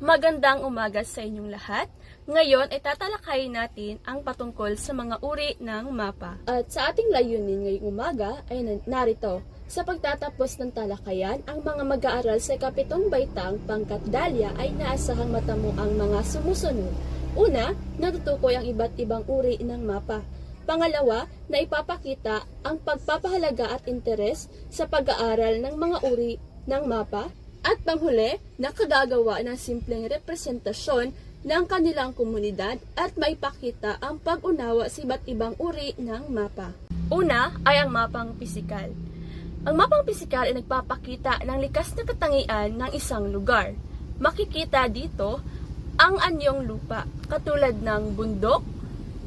Magandang umaga sa inyong lahat. Ngayon ay tatalakayin natin ang patungkol sa mga uri ng mapa. At sa ating layunin ngayong umaga ay narito. Sa pagtatapos ng talakayan, ang mga mag-aaral sa kapitong baitang pangkat Dahlia ay naasahang matamo ang mga sumusunod. Una, natutukoy ang iba't ibang uri ng mapa. Pangalawa, na ipapakita ang pagpapahalaga at interes sa pag-aaral ng mga uri ng mapa. At panghuli, nakagagawa ng simpleng representasyon ng kanilang komunidad at maipakita ang pag-unawa sa iba't ibang uri ng mapa. Una ay ang mapang pisikal. Ang mapang pisikal ay nagpapakita ng likas na katangian ng isang lugar. Makikita dito ang anyong lupa, katulad ng bundok,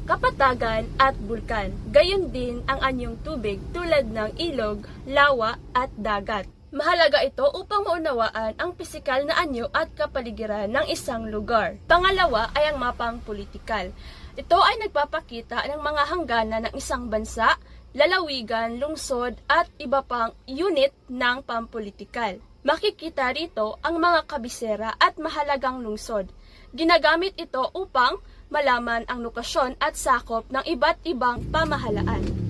kapatagan at bulkan. Gayon din ang anyong tubig tulad ng ilog, lawa at dagat. Mahalaga ito upang maunawaan ang pisikal na anyo at kapaligiran ng isang lugar. Pangalawa ay ang mapang politikal. Ito ay nagpapakita ng mga hangganan ng isang bansa, lalawigan, lungsod at iba pang unit ng pampolitikal. Makikita rito ang mga kabisera at mahalagang lungsod. Ginagamit ito upang malaman ang lokasyon at sakop ng iba't ibang pamahalaan.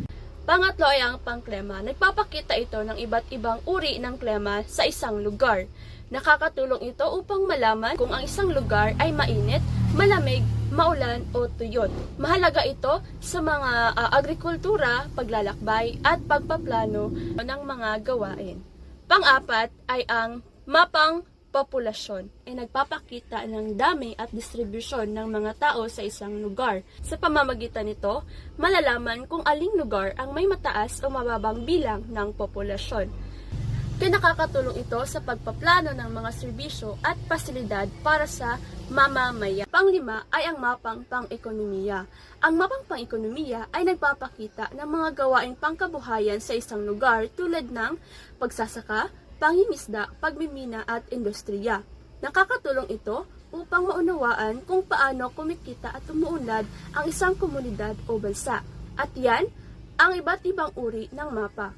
Pangatlo ay ang pangklema. Nagpapakita ito ng iba't ibang uri ng klema sa isang lugar. Nakakatulong ito upang malaman kung ang isang lugar ay mainit, malamig, maulan o tuyot. Mahalaga ito sa mga agrikultura, paglalakbay at pagpaplano ng mga gawain. Pang-apat ay ang mapang populasyon ay nagpapakita ng dami at distribusyon ng mga tao sa isang lugar. Sa pamamagitan nito, malalaman kung aling lugar ang may mataas o mababang bilang ng populasyon. Kaya nakakatulong ito sa pagpaplano ng mga serbisyo at pasilidad para sa mamamayan. Panglima ay ang mapang pang-ekonomiya. Ang mapang pang-ekonomiya ay nagpapakita ng mga gawaing pangkabuhayan sa isang lugar tulad ng pagsasaka, pangingisda, pagmimina at industriya. Nakakatulong ito upang maunawaan kung paano kumikita at umuunlad ang isang komunidad o bansa. At yan ang iba't ibang uri ng mapa.